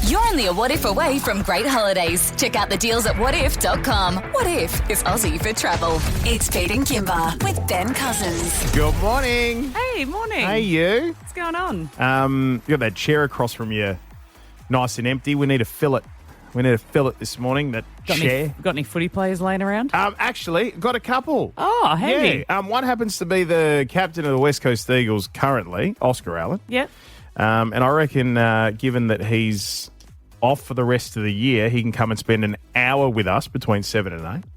You're only a what if away from great holidays. Check out the deals at whatif.com. What if is Aussie for travel. It's Pete and Kymba with Ben Cousins. Good morning. Hey, morning. Hey, you. What's going on? You got that chair across from you, nice and empty. We need to fill it. We need to fill it this morning, that chair. Got any footy players laying around? Actually, got a couple. Oh, handy. Yeah. One happens to be the captain of the West Coast Eagles currently, Oscar Allen. Yep. And I reckon, given that he's off for the rest of the year, he can come and spend an hour with us between 7 and 8.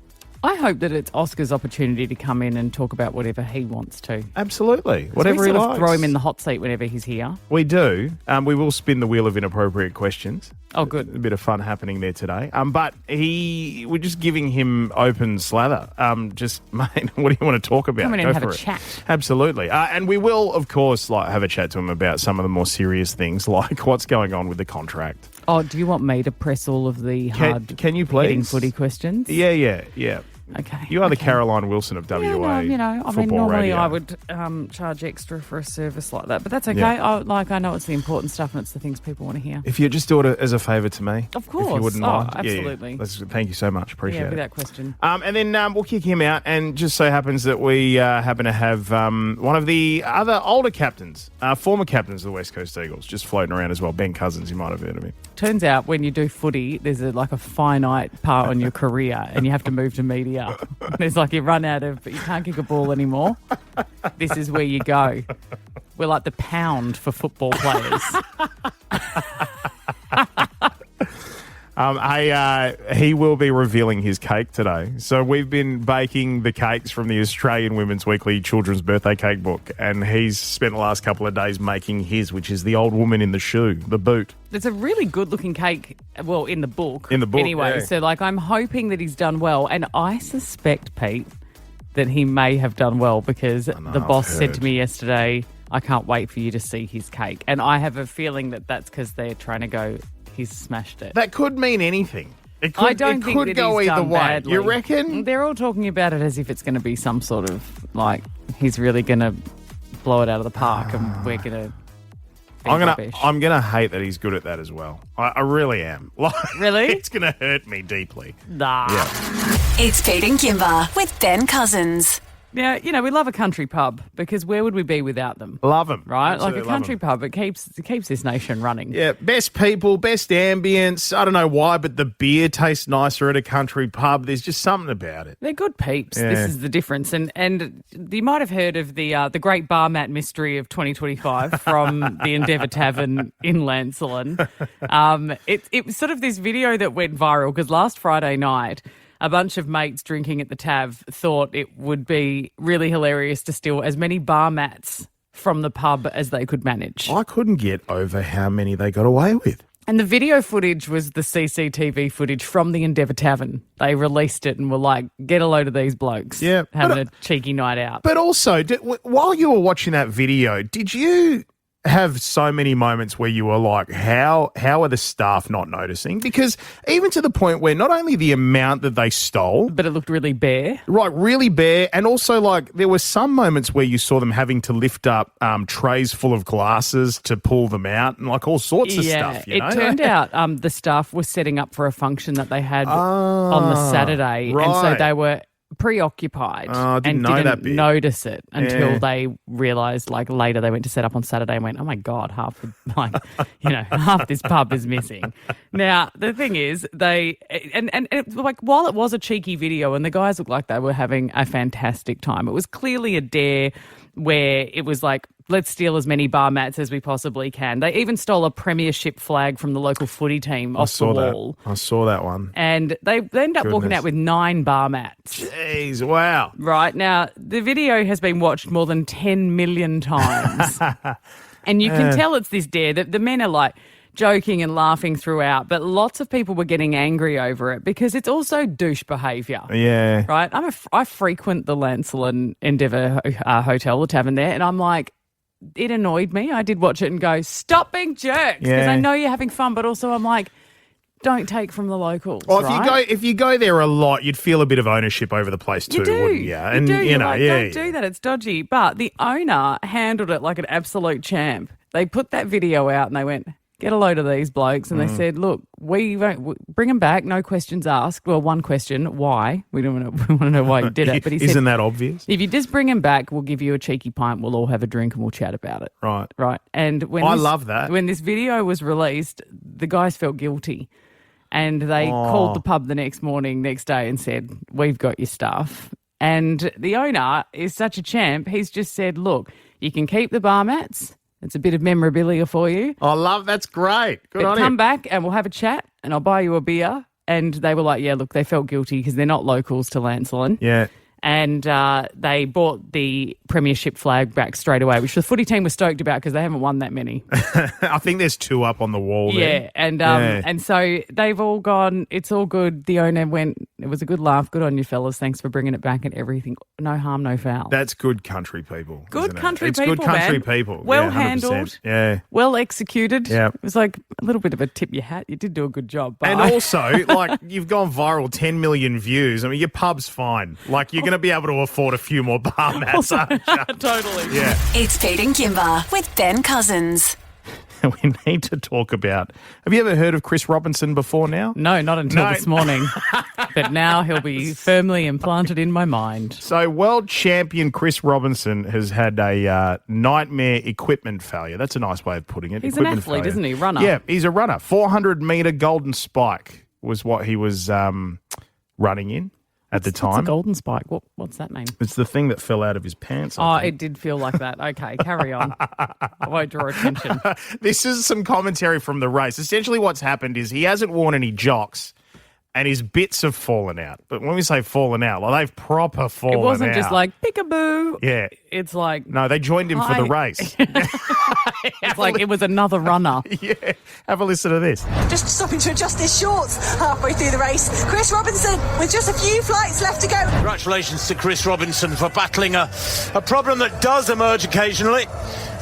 I hope that it's Oscar's opportunity to come in and talk about whatever he wants to. Absolutely. Whatever he likes. Throw him in the hot seat whenever he's here. We do. We will spin the wheel of inappropriate questions. Oh, good. A bit of fun happening there today. But we're just giving him open slather. Mate, what do you want to talk about? Come in and have a chat. Absolutely. And we will, of course, have a chat to him about some of the more serious things, like what's going on with the contract. Oh, do you want me to press all of the hard can you please? hitting footy questions? Yeah. Okay. You are the Caroline Wilson of WA. Yeah, football normally radio. I would charge extra for a service like that, but that's okay. Yeah. I know it's the important stuff and it's the things people want to hear. If you just do it as a favour to me. Of course. If you wouldn't mind. Absolutely. Yeah. Thank you so much. Appreciate it. Without question. And then we'll kick him out, and just so happens that we happen to have one of the other older captains, former captains of the West Coast Eagles, just floating around as well. Ben Cousins, you might have heard of him. Turns out when you do footy, there's a finite part on your career and you have to move to media. There's you run out of, you can't kick a ball anymore. This is where you go. We're like the pound for football players. He will be revealing his cake today. So we've been baking the cakes from the Australian Women's Weekly Children's Birthday Cake Book, and he's spent the last couple of days making his, which is the old woman in the shoe, the boot. It's a really good-looking cake, well, in the book. In the book, anyway. yeah. So, I'm hoping that he's done well, and I suspect, Pete, that he may have done well because the boss said to me yesterday, I can't wait for you to see his cake. And I have a feeling that that's because they're trying to go, he's smashed it. That could mean anything. It could, I don't think that go he's either done way. badly. You reckon? They're all talking about it as if it's going to be some sort of, he's really going to blow it out of the park and we're going to I'm gonna hate that he's good at that as well. I really am. Really? It's gonna hurt me deeply. Nah. Yeah. It's Pete and Kymba with Ben Cousins. Now, we love a country pub because where would we be without them? Love them. Right? Absolutely a country pub, it keeps this nation running. Yeah, best people, best ambience. I don't know why, but the beer tastes nicer at a country pub. There's just something about it. They're good peeps. Yeah. This is the difference. And you might have heard of the great bar mat mystery of 2025 from the Endeavour Tavern in Lancelin. It was sort of this video that went viral because last Friday night, a bunch of mates drinking at the Tav thought it would be really hilarious to steal as many bar mats from the pub as they could manage. I couldn't get over how many they got away with. And the video footage was the CCTV footage from the Endeavour Tavern. They released it and were like, get a load of these blokes having a cheeky night out. But also, while you were watching that video, did you have so many moments where you were like, how are the staff not noticing? Because even to the point where not only the amount that they stole, but it looked really bare. Right, really bare. And also there were some moments where you saw them having to lift up trays full of glasses to pull them out and all sorts of stuff. It turned out the staff was setting up for a function that they had on the Saturday. Right. And so they were preoccupied didn't notice it until they realised later they went to set up on Saturday and went, oh my God, half this pub is missing. Now, the thing is while it was a cheeky video and the guys looked like they were having a fantastic time, it was clearly a dare where it was let's steal as many bar mats as we possibly can. They even stole a premiership flag from the local footy team off the wall. I saw that one. And they ended up walking out with 9 bar mats. Jeez, wow. Right. Now, the video has been watched more than 10 million times. And you can tell it's this dare. The men are joking and laughing throughout, but lots of people were getting angry over it because it's also douche behaviour. Yeah. Right? I frequent the Lancelin Endeavour Hotel, the tavern there, and I'm like, it annoyed me. I did watch it and go, stop being jerks, because I know you're having fun, but also I'm like, don't take from the locals. Well, if you go there a lot, you'd feel a bit of ownership over the place too, wouldn't you? And don't do that. It's dodgy. But the owner handled it like an absolute champ. They put that video out and they went, get a load of these blokes, and they said, look, we bring them back, no questions asked. Well, one question, why? We want to know why you did it. But he Isn't said, that obvious? if you just bring them back, we'll give you a cheeky pint, we'll all have a drink and we'll chat about it. Right. And I love that. When this video was released, the guys felt guilty. And they called the pub the next day and said, we've got your stuff. And the owner is such a champ. He's just said, look, you can keep the bar mats. It's a bit of memorabilia for you. That's great. Good on you. Come back and we'll have a chat and I'll buy you a beer. And they were like, yeah, look, they felt guilty because they're not locals to Lancelin. Yeah. And they brought the premiership flag back straight away, which the footy team was stoked about because they haven't won that many. I think there's 2 up on the wall there. Yeah, and so they've all gone, it's all good. The owner went, it was a good laugh. Good on you, fellas. Thanks for bringing it back and everything. No harm, no foul. That's good country people. Good country it's people, good country man. people. Well Yeah, 100%. handled. Yeah. Well executed. Yeah. It was like a little bit of a tip your hat. You did do a good job. But And also, like, you've gone viral, 10 million views. I mean, your pub's fine. Like, you're going to be able to afford a few more bar mats, aren't you? Totally. Yeah. It's Pete and Kymba with Ben Cousins. We need to talk about... Have you ever heard of Chris Robinson before now? No, not until this morning. But now he'll be firmly implanted in my mind. So, world champion Chris Robinson has had a nightmare equipment failure. That's a nice way of putting it. He's an Equipment athlete, failure. isn't he? Runner. Yeah, he's a runner. 400-metre golden spike was what he was running in at the time. What's a golden spike? What's that mean? It's the thing that fell out of his pants. Oh, it did feel like that. Okay, carry on. I won't draw attention. This is some commentary from the race. Essentially what's happened is he hasn't worn any jocks and his bits have fallen out. But when we say fallen out, like they've proper fallen out. It wasn't just like peekaboo. Yeah. It's like... No, they joined him for the race. It's like it was another runner. Yeah. Have a listen to this. Just stopping to adjust his shorts halfway through the race. Chris Robinson with just a few flights left to go. Congratulations to Chris Robinson for battling a problem that does emerge occasionally.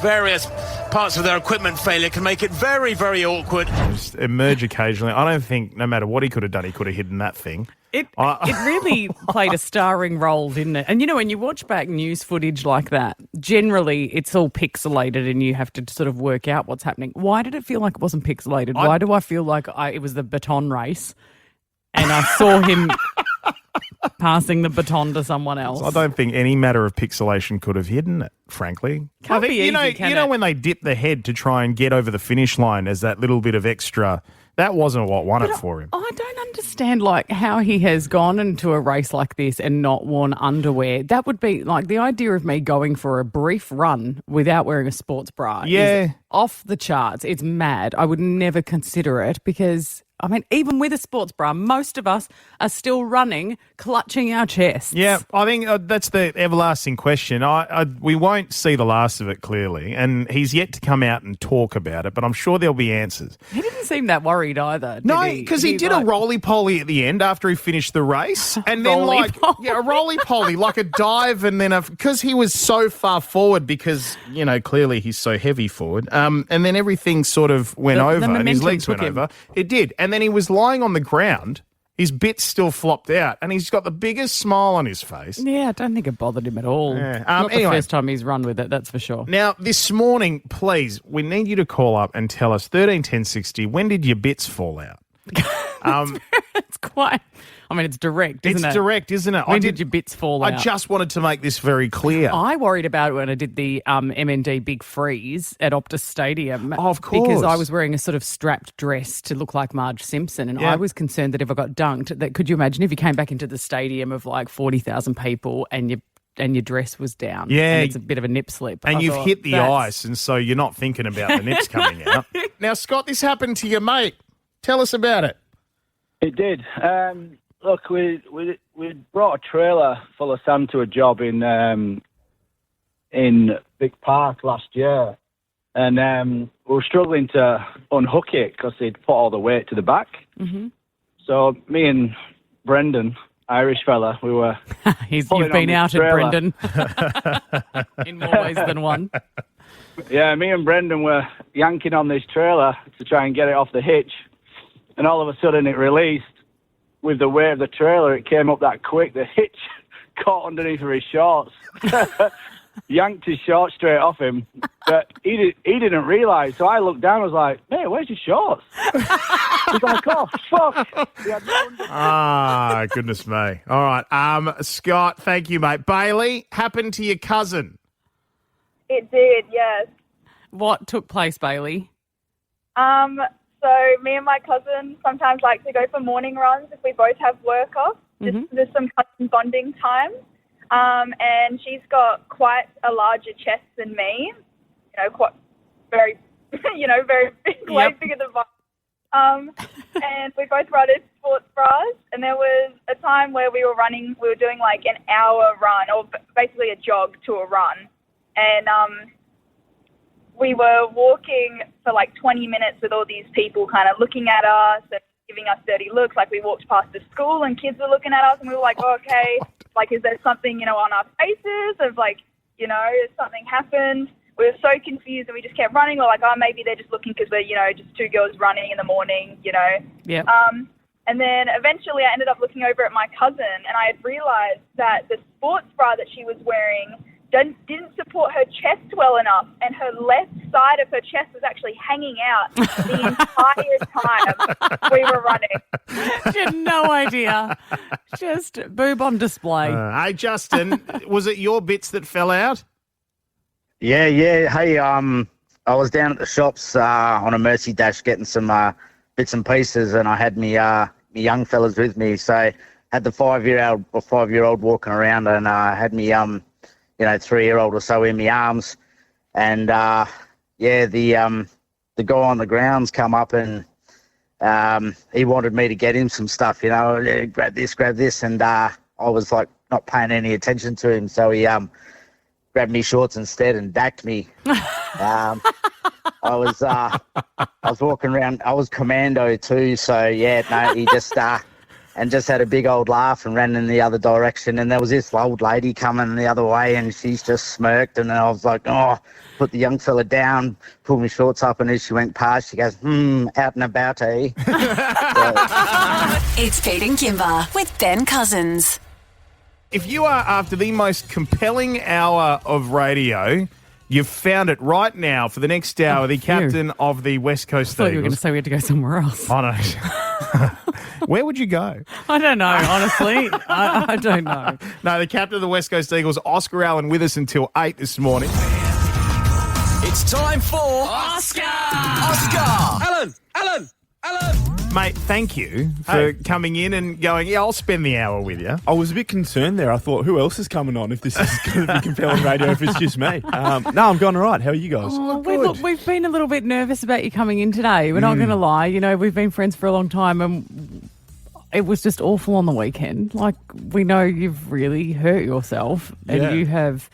Various parts of their equipment failure can make it very, very awkward. Just emerge occasionally. I don't think no matter what he could have done, he could have hidden that thing. It really played a starring role, didn't it? And, you know, when you watch back news footage like that, generally it's all pixelated and you have to sort of work out what's happening. Why did it feel like it wasn't pixelated? Why do I feel like it was the baton race and I saw him passing the baton to someone else? I don't think any matter of pixelation could have hidden it, frankly. Can't be easy, can you know it? when they dip the head to try and get over the finish line as that little bit of extra, that wasn't what won it for him. I don't understand, like, how he has gone into a race like this and not worn underwear. That would be, like, the idea of me going for a brief run without wearing a sports bra is off the charts. It's mad. I would never consider it because... I mean, even with a sports bra, most of us are still running, clutching our chests. Yeah, I think that's the everlasting question. We won't see the last of it, clearly, and he's yet to come out and talk about it, but I'm sure there'll be answers. He didn't seem that worried either. No, because he did a roly-poly at the end after he finished the race. And then, a roly-poly, like a dive, and then because he was so far forward because, you know, clearly he's so heavy forward, and then everything sort of went over and his legs went over. It did. And then he was lying on the ground, his bits still flopped out, and he's got the biggest smile on his face. Yeah, I don't think it bothered him at all. Yeah. Not Anyway. the first time he's run with it, that's for sure. Now, this morning, please, we need you to call up and tell us, 13 10 60, when did your bits fall out? It's quite... I mean, it's direct, isn't it? It's direct, isn't it? When did your bits fall out? I just wanted to make this very clear. I worried about it when I did the MND Big Freeze at Optus Stadium. Oh, of course. Because I was wearing a sort of strapped dress to look like Marge Simpson. And Yeah. I was concerned that if I got dunked, that could you imagine if you came back into the stadium of like 40,000 people and your dress was down? Yeah. And it's a bit of a nip slip. And I you've thought, hit the that's- ice, and so you're not thinking about the nips coming out. Now, Scott, this happened to your mate. Tell us about it. It did. Look, we brought a trailer full of sand to a job in Big Park last year, and we were struggling to unhook it because they'd put all the weight to the back. Mm-hmm. So me and Brendan, Irish fella, we were. You've pulling been on this outed, trailer. Brendan, in more ways than one. Yeah, me and Brendan were yanking on this trailer to try and get it off the hitch, and all of a sudden it released. With the weight of the trailer, it came up that quick. The hitch caught underneath of his shorts. yanked his shorts straight off him, but he didn't realise. So I looked down and was like, "Mate, where's your shorts?" He's like, "Oh, fuck." He had no Goodness me. All right. Scott, thank you, mate. Bailey, happened to your cousin? It did, yes. What took place, Bailey? So me and my cousin sometimes like to go for morning runs if we both have work off. Just there's some cousin bonding time. And she's got quite a larger chest than me. Quite very, very big, way bigger than mine. And we both run in sports bras. And there was a time where we were doing like an hour run, or basically a jog to a run. And we were walking for like 20 minutes with all these people kind of looking at us and giving us dirty looks. Like we walked past the school and kids were looking at us and we were like, oh, okay, like is there something, on our faces of like, has something happened? We were so confused and we just kept running. Or like, oh, maybe they're just looking because we're, just two girls running in the morning, Yeah. And then eventually I ended up looking over at my cousin and I had realised that the sports bra that she was wearing didn't support her chest well enough, and her left side of her chest was actually hanging out the entire time we were running. She had no idea. Just boob on display. Hey, Justin, was it your bits that fell out? Yeah. Hey, I was down at the shops on a Mercy Dash getting some bits and pieces, and I had me young fellas with me. So had the 5-year-old walking around, and I had me 3-year-old or so in my arms, and the guy on the grounds come up and he wanted me to get him some stuff, grab this, and I was like not paying any attention to him, so he grabbed me shorts instead and dacked me. I was walking around. I was commando too, so he just had a big old laugh and ran in the other direction. And there was this old lady coming the other way, and she's just smirked. And then I was like, put the young fella down, pulled my shorts up, and as she went past, she goes, out and about, eh? It's Pete and Kymba with Ben Cousins. If you are after the most compelling hour of radio, you've found it right now for the next hour. The captain of the West Coast I thought Eagles. you were going to say we had to go somewhere else. I know. Where would you go? I don't know, honestly. I don't know. No, the captain of the West Coast Eagles, Oscar Allen, with us until 8 this morning. It's time for Oscar! Allen! Mate, thank you for coming in and going, I'll spend the hour with you. I was a bit concerned there. I thought, who else is coming on if this is going to be compelling radio if it's just me? No, I'm going all right. How are you guys? We've been a little bit nervous about you coming in today. We're not going to lie. We've been friends for a long time and it was just awful on the weekend. Like, we know you've really hurt yourself and you have,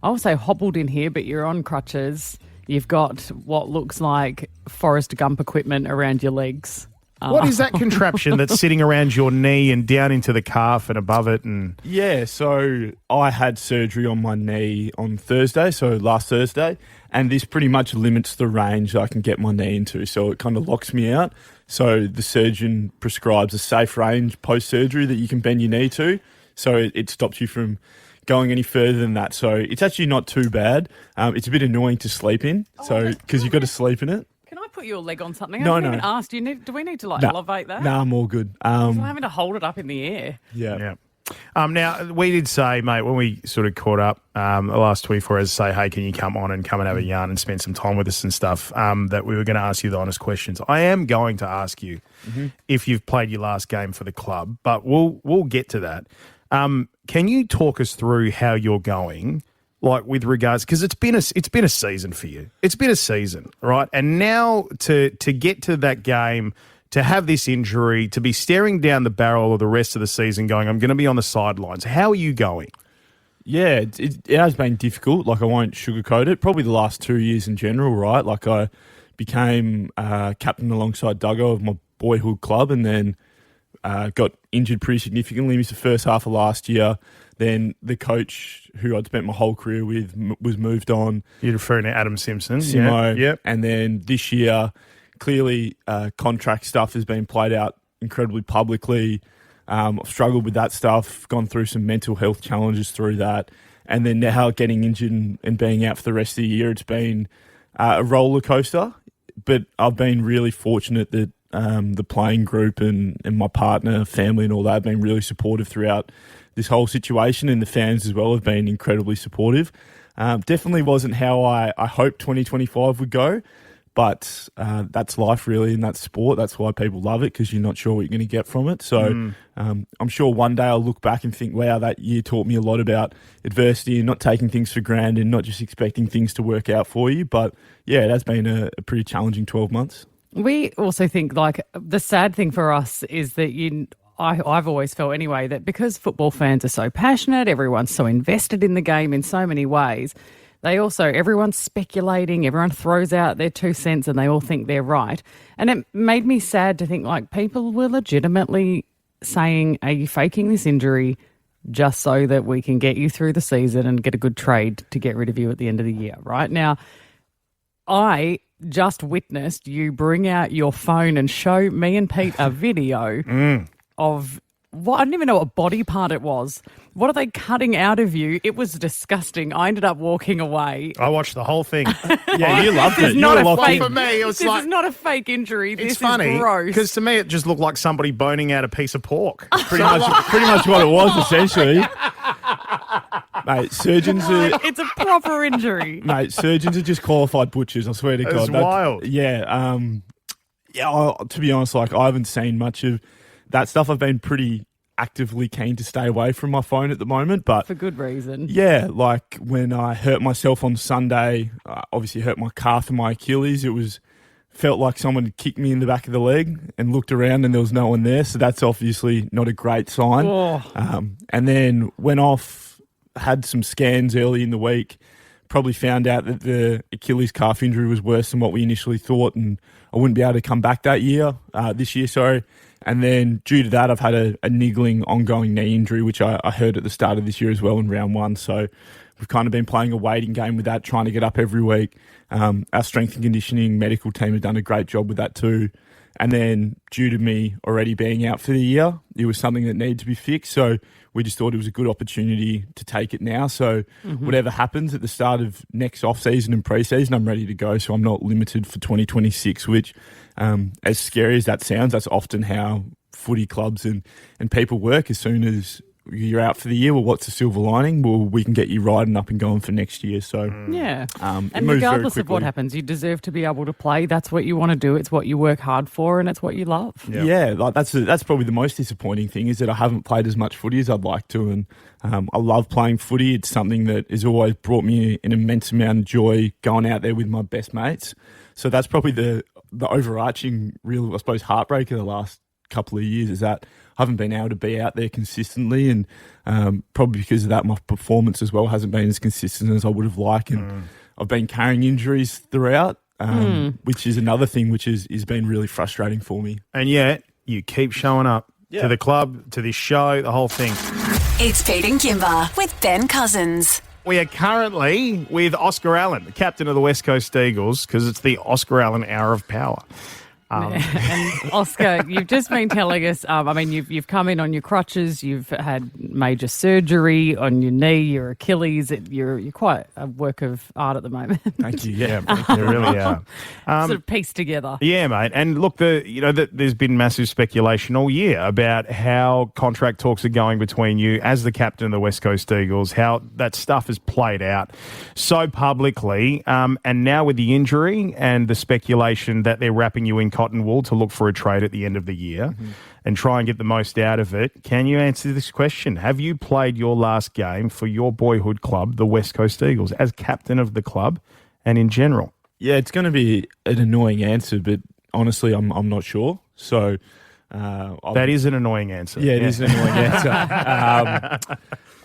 I would say, hobbled in here, but you're on crutches. You've got what looks like Forrest Gump equipment around your legs. What is that contraption that's sitting around your knee and down into the calf and above it? And Yeah, so I had surgery on my knee on Thursday, so last Thursday, and this pretty much limits the range I can get my knee into, so it kind of locks me out. So the surgeon prescribes a safe range post-surgery that you can bend your knee to, so it stops you from going any further than that. So it's actually not too bad. It's a bit annoying to sleep in, because you've got to sleep in it. Can I put your leg on something? No, I haven't even asked. Do we need to elevate that? No, I'm all good. I'm having to hold it up in the air. Yeah. Now, we did say, mate, when we sort of caught up the last 24 hours, say, hey, can you come on and have a yarn and spend some time with us and stuff, that we were going to ask you the honest questions. I am going to ask you if you've played your last game for the club, but we'll get to that. Can you talk us through how you're going, like with regards, because it's been a season for you. It's been a season, right? And now to get to that game, to have this injury, to be staring down the barrel of the rest of the season going, I'm going to be on the sidelines. How are you going? Yeah, it has been difficult. Like, I won't sugarcoat it. Probably the last 2 years in general, right? Like, I became captain alongside Duggo of my boyhood club, and then got injured pretty significantly. Missed the first half of last year. Then the coach who I'd spent my whole career with was moved on. You're referring to Adam Simpson. Simo. Yep. And then this year, clearly contract stuff has been played out incredibly publicly. I've struggled with that stuff, gone through some mental health challenges through that. and then now getting injured and being out for the rest of the year, it's been a roller coaster. But I've been really fortunate that the playing group and my partner, family and all that have been really supportive throughout this whole situation, and the fans as well have been incredibly supportive. Definitely wasn't how I hoped 2025 would go, but that's life really, and that's sport. That's why people love it, because you're not sure what you're going to get from it. So I'm sure one day I'll look back and think, wow, that year taught me a lot about adversity and not taking things for granted and not just expecting things to work out for you. But yeah, that's been a pretty challenging 12 months. We also think, like, the sad thing for us is that I've always felt anyway that because football fans are so passionate, everyone's so invested in the game in so many ways, everyone's speculating, everyone throws out their 2 cents and they all think they're right. And it made me sad to think, like, people were legitimately saying, are you faking this injury just so that we can get you through the season and get a good trade to get rid of you at the end of the year, right? Now, I just witnessed you bring out your phone and show me and Pete a video of what, I didn't even know what body part it was. What are they cutting out of you? It was disgusting. I ended up walking away. I watched the whole thing. Yeah, you loved it. For me, it was this is not a fake injury. It's this funny is gross. because to me it just looked like somebody boning out a piece of pork. Pretty much what it was, essentially. Mate, surgeons are... It's a proper injury. Mate, surgeons are just qualified butchers, I swear to God. It's wild. Yeah. To be honest, like, I haven't seen much of that stuff. I've been pretty actively keen to stay away from my phone at the moment, but for good reason. Yeah, like when I hurt myself on Sunday, obviously hurt my calf and my Achilles. Felt like someone had kicked me in the back of the leg and looked around and there was no one there. So that's obviously not a great sign. Oh. And then went off, had some scans early in the week, probably found out that the Achilles calf injury was worse than what we initially thought, and I wouldn't be able to come back this year. And then due to that, I've had a niggling ongoing knee injury, which I heard at the start of this year as well in round 1. So we've kind of been playing a waiting game with that, trying to get up every week. Our strength and conditioning medical team have done a great job with that too. And then due to me already being out for the year, it was something that needed to be fixed. So we just thought it was a good opportunity to take it now. So whatever happens at the start of next off-season and pre-season, I'm ready to go. So I'm not limited for 2026, which, as scary as that sounds, that's often how footy clubs and people work. As soon as you're out for the year, well, what's the silver lining? Well, we can get you riding up and going for next year. So yeah, and regardless of what happens, you deserve to be able to play. That's what you want to do. It's what you work hard for, and it's what you love. Yeah, like that's probably the most disappointing thing, is that I haven't played as much footy as I'd like to, and I love playing footy. It's something that has always brought me an immense amount of joy, going out there with my best mates. So that's probably the overarching real, I suppose, heartbreak of the last couple of years, is that I haven't been able to be out there consistently, and probably because of that, my performance as well hasn't been as consistent as I would have liked, and I've been carrying injuries throughout, which is another thing which has been really frustrating for me. And yet you keep showing up to the club, to this show, the whole thing. It's Pete and Kymba with Ben Cousins. We are currently with Oscar Allen, the captain of the West Coast Eagles, because it's the Oscar Allen Hour of Power. And Oscar, you've just been telling us, you've come in on your crutches, you've had major surgery on your knee, your Achilles. You're quite a work of art at the moment. Thank you. Yeah, you really are. Sort of pieced together. Yeah, mate. And look, there's been massive speculation all year about how contract talks are going between you as the captain of the West Coast Eagles, how that stuff has played out so publicly. And now with the injury and the speculation that they're wrapping you in cotton wool to look for a trade at the end of the year and try and get the most out of it. Can you answer this question? Have you played your last game for your boyhood club, the West Coast Eagles, as captain of the club and in general? Yeah, it's going to be an annoying answer, but honestly, I'm not sure. So that is an annoying answer. Yeah, it is an annoying answer.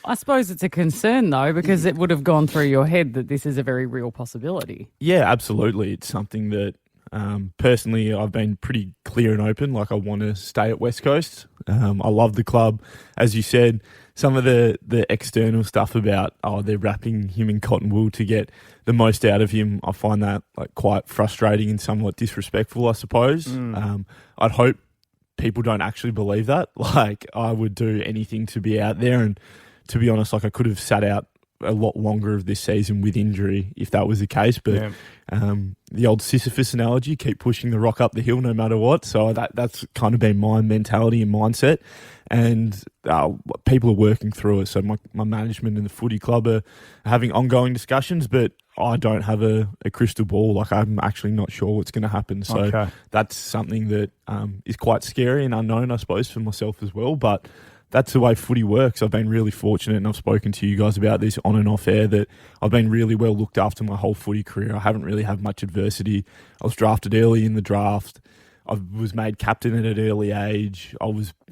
I suppose it's a concern, though, because it would have gone through your head that this is a very real possibility. Yeah, absolutely. It's something that personally, I've been pretty clear and open. Like, I want to stay at West Coast. I love the club. As you said, some of the external stuff about, they're wrapping him in cotton wool to get the most out of him, I find that like quite frustrating and somewhat disrespectful, I suppose. I'd hope people don't actually believe that. Like, I would do anything to be out there. And to be honest, like, I could have sat out a lot longer of this season with injury if that was the case. But the old Sisyphus analogy, keep pushing the rock up the hill no matter what. So that's kind of been my mentality and mindset. And people are working through it. So my management and the footy club are having ongoing discussions, but I don't have a crystal ball. Like, I'm actually not sure what's going to happen. So that's something that is quite scary and unknown, I suppose, for myself as well. But that's the way footy works. I've been really fortunate, and I've spoken to you guys about this on and off air, that I've been really well looked after my whole footy career. I haven't really had much adversity. I was drafted early in the draft. I was made captain at an early age.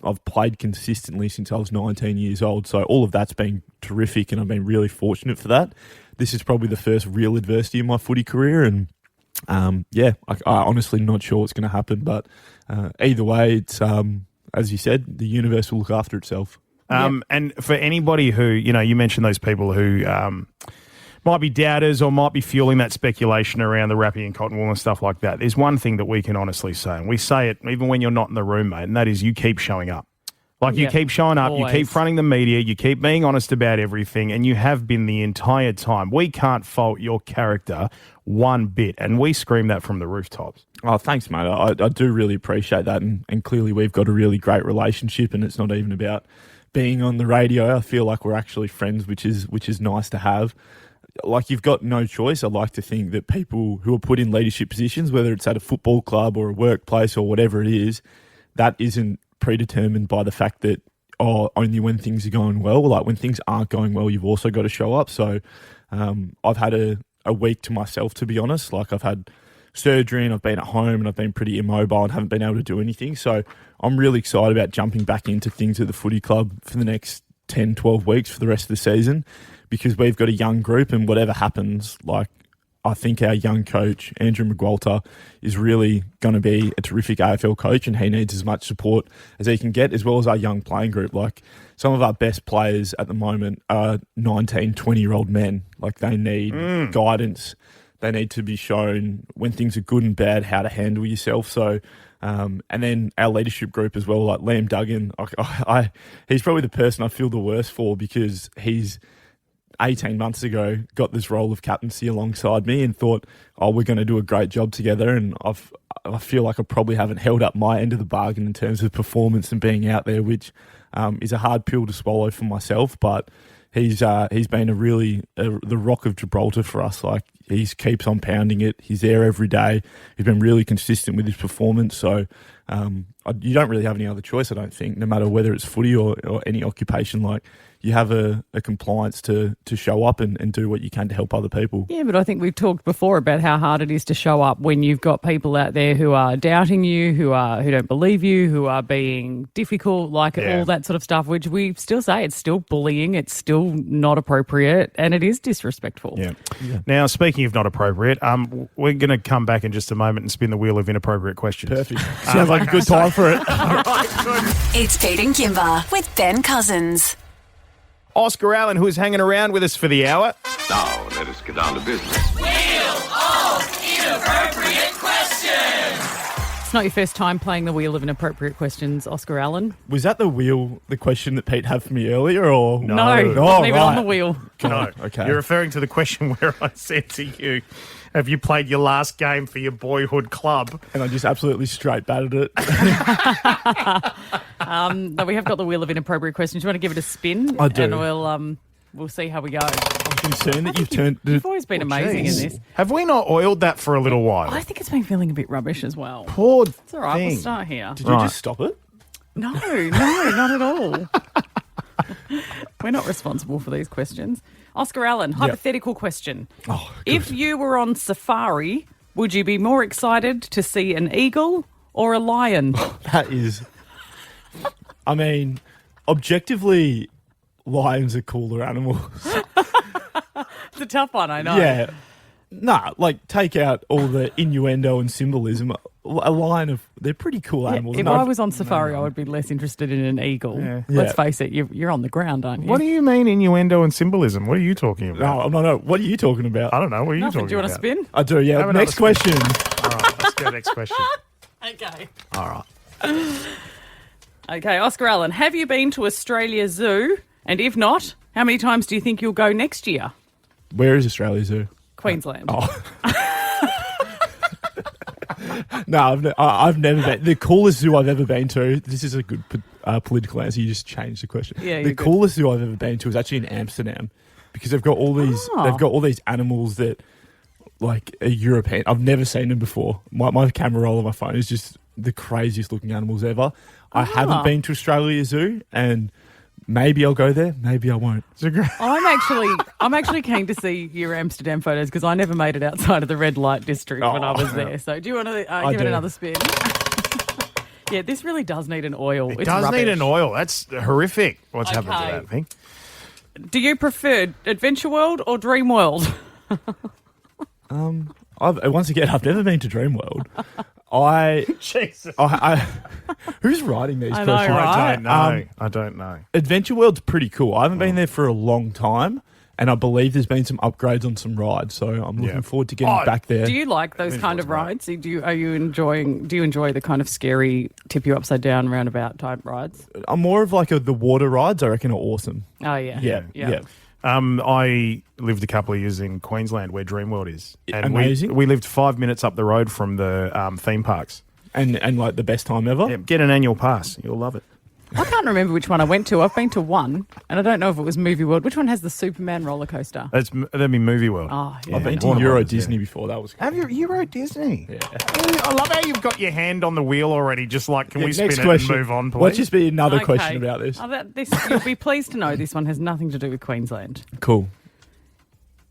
I've played consistently since I was 19 years old. So all of that's been terrific, and I've been really fortunate for that. This is probably the first real adversity in my footy career, and I honestly not sure what's going to happen. But either way, it's as you said, the universe will look after itself. And for anybody who, you mentioned those people who might be doubters or might be fueling that speculation around the wrapping and cotton wool and stuff like that, there's one thing that we can honestly say, and we say it even when you're not in the room, mate, and that is you keep showing up. Like, you keep showing up, always. You keep fronting the media, you keep being honest about everything, and you have been the entire time. We can't fault your character one bit, and we scream that from the rooftops. Oh, thanks, mate. I do really appreciate that, and clearly we've got a really great relationship, and it's not even about being on the radio. I feel like we're actually friends, which is nice to have. Like, you've got no choice. I like to think that people who are put in leadership positions, whether it's at a football club or a workplace or whatever it is, that isn't predetermined by the fact that only when things are going well. Like, when things aren't going well, you've also got to show up. So I've had a week to myself, to be honest. Like, I've had surgery and I've been at home and I've been pretty immobile and haven't been able to do anything. So I'm really excited about jumping back into things at the footy club for the next 10, 12 weeks for the rest of the season, because we've got a young group, and whatever happens, like, I think our young coach, Andrew McGualter, is really going to be a terrific AFL coach, and he needs as much support as he can get, as well as our young playing group. Like, some of our best players at the moment are 19, 20-year-old men. Like, they need guidance. They need to be shown when things are good and bad, how to handle yourself. So, and then our leadership group as well, like Liam Duggan, he's probably the person I feel the worst for, because he's 18 months ago got this role of captaincy alongside me and thought, we're going to do a great job together. And I feel like I probably haven't held up my end of the bargain in terms of performance and being out there, which is a hard pill to swallow for myself. But he's been the rock of Gibraltar for us. Like, he keeps on pounding it. He's there every day. He's been really consistent with his performance. So you don't really have any other choice, I don't think, no matter whether it's footy or any occupation. Like, you have a compliance to show up and do what you can to help other people. Yeah, but I think we've talked before about how hard it is to show up when you've got people out there who are doubting you, who don't believe you, who are being difficult, all that sort of stuff, which we still say it's still bullying, it's still not appropriate, and it is disrespectful. Yeah. Now, speaking of not appropriate, we're going to come back in just a moment and spin the wheel of inappropriate questions. Perfect. Sounds like a good time for it. It's Pete and Kymba with Ben Cousins. Oscar Allen, who is hanging around with us for the hour. Now, let us get down to business. Wheel of Inappropriate Questions. It's not your first time playing the Wheel of Inappropriate Questions, Oscar Allen. Was that the question that Pete had for me earlier, or no? Wasn't even on the wheel. No. Okay. You're referring to the question where I said to you, have you played your last game for your boyhood club? And I just absolutely straight batted it. No, we have got the Wheel of Inappropriate Questions. Do you want to give it a spin? I do. And we'll see how we go. I'm concerned that you've turned... You've always been amazing in this. Have we not oiled that for a little while? I think it's been feeling a bit rubbish as well. Poor thing. It's all right, we'll start here. Did you just stop it? No, not at all. We're not responsible for these questions. Oscar Allen, hypothetical question. Oh, if you were on safari, would you be more excited to see an eagle or a lion? That is... I mean, objectively, lions are cooler animals. It's a tough one, I know. Yeah. Nah, like, take out all the innuendo and symbolism. A lion they're pretty cool animals. If I was on safari, I would be less interested in an eagle. Yeah. Let's face it, you're on the ground, aren't you? What do you mean innuendo and symbolism? What are you talking about? No. What are you talking about? I don't know. What are you talking about? Do you want to spin? I do, yeah. Next question. All right, let's go next question. Okay. All right. Okay, Oscar Allen, have you been to Australia Zoo? And if not, How many times do you think you'll go next year? Where is Australia Zoo? Queensland. Oh. No, I've never been. The coolest zoo I've ever been to, this is a good political answer, you just changed the question. Yeah, the coolest zoo I've ever been to is actually in Amsterdam because they've got all these animals that like are European. I've never seen them before. My camera roll on my phone is just the craziest looking animals ever. I haven't been to Australia Zoo, and maybe I'll go there, maybe I won't. I'm actually keen to see your Amsterdam photos because I never made it outside of the red light district when I was there. So do you want to give it another spin? Yeah, this really does need an oil. It does need an oil. That's horrific. What's happened to that thing? Do you prefer Adventure World or Dream World? Once again, I've never been to Dream World. Jesus. Who's writing these I questions? know, right? I don't know. Adventure World's pretty cool. I haven't been there for a long time, and I believe there's been some upgrades on some rides, so I'm looking forward to getting back there. Do you like those kind of rides? Do you enjoy the kind of scary, tip you upside down, roundabout type rides? I'm more of like the water rides. I reckon are awesome. Oh yeah, yeah. I lived a couple of years in Queensland where Dreamworld is. And amazing. We lived 5 minutes up the road from the theme parks. And like the best time ever? Yeah, get an annual pass. You'll love it. I can't remember which one I went to. I've been to one, and I don't know if it was Movie World. Which one has the Superman roller coaster? That'd be Movie World. Oh, yeah. I've been to Euro Disney before. That was cool. Have you Euro Disney? Yeah. I love how you've got your hand on the wheel already. Just like, can we spin next it question. and move on, please? Let's just be another question about this. You'll be pleased to know this one has nothing to do with Queensland. Cool.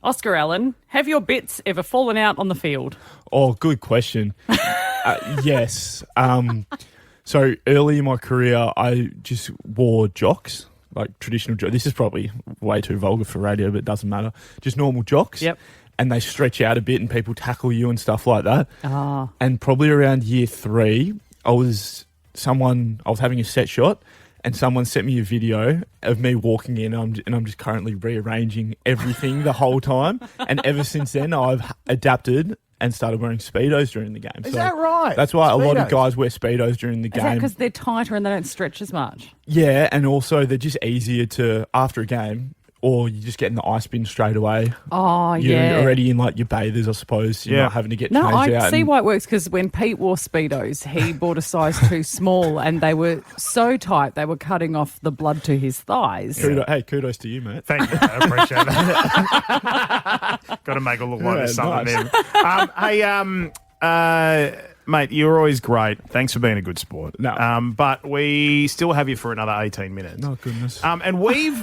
Oscar Allen, have your bits ever fallen out on the field? Oh, good question. Yes. So early in my career, I just wore jocks, like traditional jocks. This is probably way too vulgar for radio, but it doesn't matter. Just normal jocks. Yep. And they stretch out a bit and people tackle you and stuff like that. Ah. And probably around year 3, I was having a set shot and someone sent me a video of me walking in and I'm just currently rearranging everything the whole time. And ever since then, I've adapted and started wearing Speedos during the game. Is that right? That's why Speedos. a lot of guys wear Speedos during the Is that game. because they're tighter and they don't stretch as much? Yeah, and also they're just easier to, after a game, or you just get in the ice bin straight away. Oh, You're already in like your bathers, I suppose. You're not having to get changed out. No, I see why it works because when Pete wore Speedos, he bought a size too small and they were so tight they were cutting off the blood to his thighs. Hey, kudos to you, mate. Thank you. I appreciate that. Got to make it look like there's something nice. there. Mate, you're always great. Thanks for being a good sport. No. But we still have you for another 18 minutes. Oh, goodness. And we've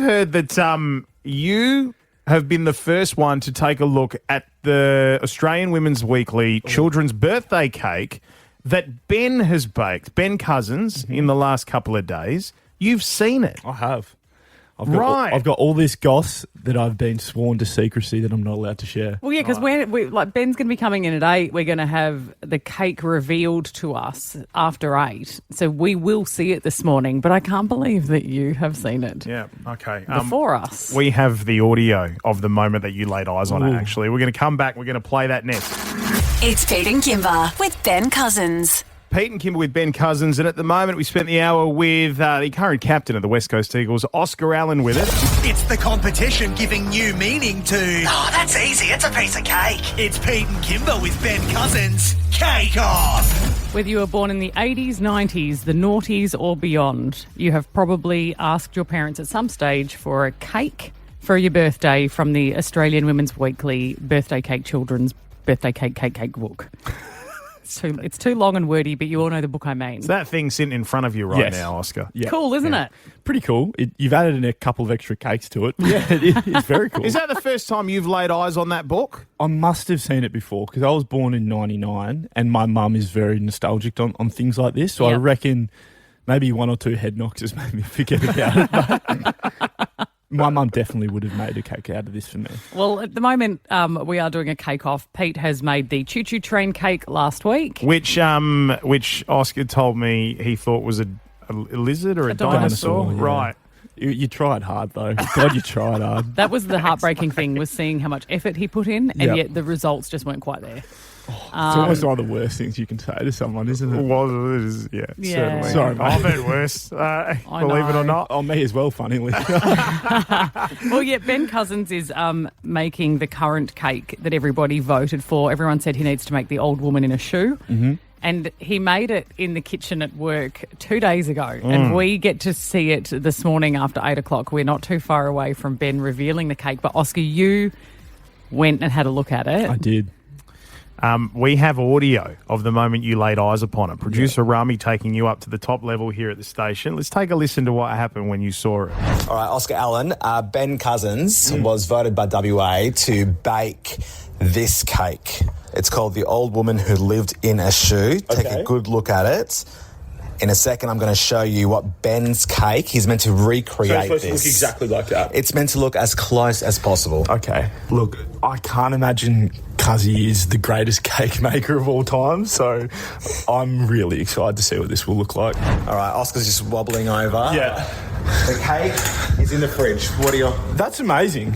heard that you have been the first one to take a look at the Australian Women's Weekly children's birthday cake that Ben has baked, Ben Cousins, in the last couple of days. You've seen it. I have. I've got all this goss that I've been sworn to secrecy that I'm not allowed to share. Well, yeah, because Ben's going to be coming in at 8. We're going to have the cake revealed to us after 8. So we will see it this morning, but I can't believe that you have seen it. Yeah, okay. Before us. We have the audio of the moment that you laid eyes on it, actually. We're going to come back. We're going to play that next. It's Pete and Kymba with Ben Cousins. Pete and Kymba with Ben Cousins, and at the moment we spent the hour with the current captain of the West Coast Eagles, Oscar Allen, with us. It's the competition giving new meaning to... Oh, that's easy. It's a piece of cake. It's Pete and Kymba with Ben Cousins. Cake off! Whether you were born in the 80s, 90s, the noughties or beyond, you have probably asked your parents at some stage for a cake for your birthday from the Australian Women's Weekly Birthday Cake Children's Birthday Cake book. It's too long and wordy, but you all know the book I mean. It's that thing sitting in front of you right now, Oscar. Yeah. Cool, isn't it? Pretty cool. You've added in a couple of extra cakes to it. Yeah, it's very cool. Is that the first time you've laid eyes on that book? I must have seen it before because I was born in 99 and my mum is very nostalgic on things like this. So I reckon maybe 1 or 2 head knocks has made me forget about it. My mum definitely would have made a cake out of this for me. Well, at the moment, we are doing a cake off. Pete has made the choo-choo train cake last week. Which Oscar told me he thought was a lizard or a dinosaur. Yeah. Right. You tried hard, though. God, you tried hard. That was the heartbreaking thing, was seeing how much effort he put in, and yet the results just weren't quite there. It's almost one of the worst things you can say to someone, isn't it? Well, it is, yeah, Yeah. certainly. Sorry, mate. I've heard worse, believe it or not. Oh, me as well, funnily. Well, yeah, Ben Cousins is making the current cake that everybody voted for. Everyone said he needs to make the old woman in a shoe. Mm-hmm. And he made it in the kitchen at work 2 days ago. And we get to see it this morning after 8 o'clock. We're not too far away from Ben revealing the cake. But, Oscar, you went and had a look at it. I did. We have audio of the moment you laid eyes upon it. Producer Rami taking you up to the top level here at the station. Let's take a listen to what happened when you saw it. All right, Oscar Allen, Ben Cousins was voted by WA to bake this cake. It's called The Old Woman Who Lived in a Shoe. Take a good look at it. In a second, I'm going to show you what Ben's cake, he's meant to recreate So it's supposed this. to look exactly like that? It's meant to look as close as possible. Okay. Look, I can't imagine Cuzzy is the greatest cake maker of all time, so I'm really excited to see what this will look like. All right, Oscar's just wobbling over. Yeah. The cake is in the fridge. What are your... That's amazing.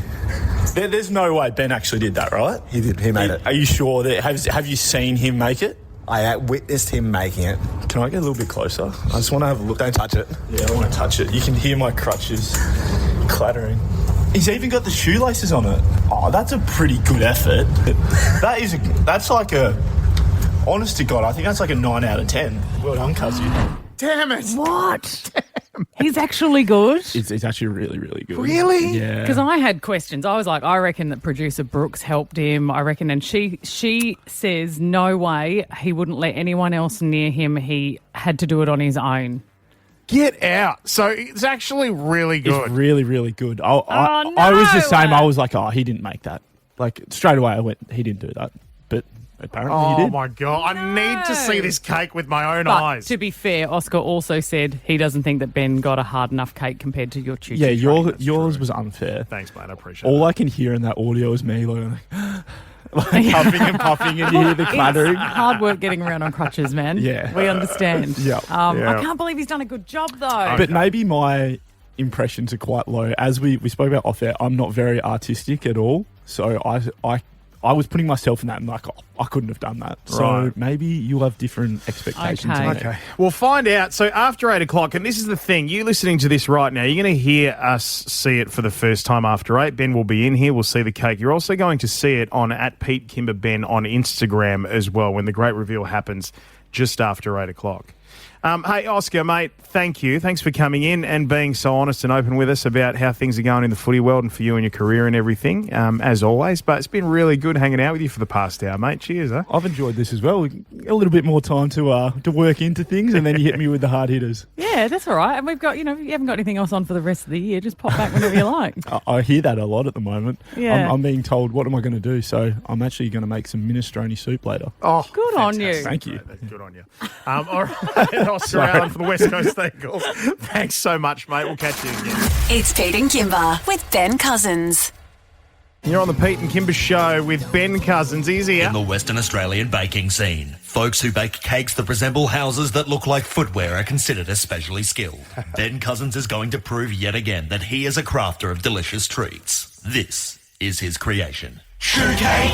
There's no way Ben actually did that, right? He did. He made it. Are you sure that... Have you seen him make it? I witnessed him making it. Can I get a little bit closer? I just want to have a look. Don't touch it. Yeah, I want to touch it. You can hear my crutches clattering. He's even got the shoelaces on it. Oh, that's a pretty good effort. That's like a... Honest to God, I think that's like a 9 out of 10. Well done, Cuzzy. Damn it. What? He's actually good? It's actually really, really good. Really? Yeah. Because I had questions. I was like, I reckon that producer Brooks helped him. I reckon, and she says no way he wouldn't let anyone else near him. He had to do it on his own. Get out. So it's actually really good. It's really, really good. I no. was the same. I was like, oh, he didn't make that. Like, straight away I went, he didn't do that. But apparently he Oh, did. my God. I need to see this cake with my own But eyes. to be fair, Oscar also said he doesn't think that Ben got a hard enough cake compared to your choo-choo Yeah, train. yours was unfair. Thanks, mate. I appreciate All it. I can hear in that audio is me like puffing and puffing, and you hear the clattering. It's hard work getting around on crutches, man. Yeah. We understand. Yeah. Yeah. I can't believe he's done a good job, though. But maybe my impressions are quite low. As we spoke about off air, I'm not very artistic at all. So I was putting myself in that and like, oh, I couldn't have done that. So Right. maybe you'll have different expectations. Okay. on it. Okay. We'll find out. So after 8 o'clock, and this is the thing, you listening to this right now, you're going to hear us see it for the first time after 8. Ben will be in here. We'll see the cake. You're also going to see it on @PeteKymbaBen on Instagram as well when the great reveal happens just after 8 o'clock. Hey, Oscar, mate, thank you. Thanks for coming in and being so honest and open with us about how things are going in the footy world and for you and your career and everything, as always. But it's been really good hanging out with you for the past hour, mate. Cheers, huh? I've enjoyed this as well. A little bit more time to work into things, and then you hit me with the hard hitters. Yeah, that's all right. And we've got, you haven't got anything else on for the rest of the year. Just pop back whenever you like. I hear that a lot at the moment. Yeah. I'm being told, what am I going to do? So I'm actually going to make some minestrone soup later. Oh, Good on you. Thank you. Good on you. All right, Oscar Allen for the West Coast Eagles. Thanks so much, mate. We'll catch you again. It's Pete and Kymba with Ben Cousins. You're on the Pete and Kymba show with Ben Cousins. He's here. In the Western Australian baking scene, folks who bake cakes that resemble houses that look like footwear are considered especially skilled. Ben Cousins is going to prove yet again that he is a crafter of delicious treats. This is his creation. Shoe cake!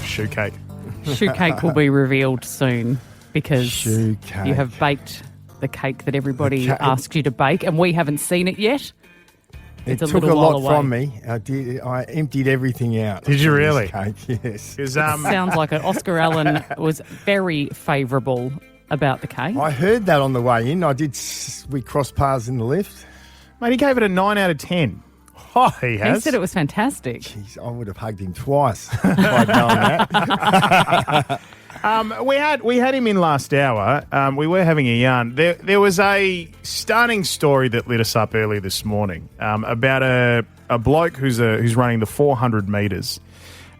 Shoe cake. Shoe cake will be revealed soon because Shoe cake. you have baked the cake that everybody asked you to bake, and we haven't seen it yet. It It's took a little lot while away. from me. I emptied everything out. Did you of this really? Cake, yes. Sounds like it. Oscar Allen was very favourable about the cake. I heard that on the way in. We crossed paths in the lift. Mate, he gave it a 9 out of 10. Oh, he has. He said it was fantastic. Jeez, I would have hugged him twice if I'd known that. We had him in last hour. We were having a yarn. There was a stunning story that lit us up early this morning about a bloke who's running the 400 metres,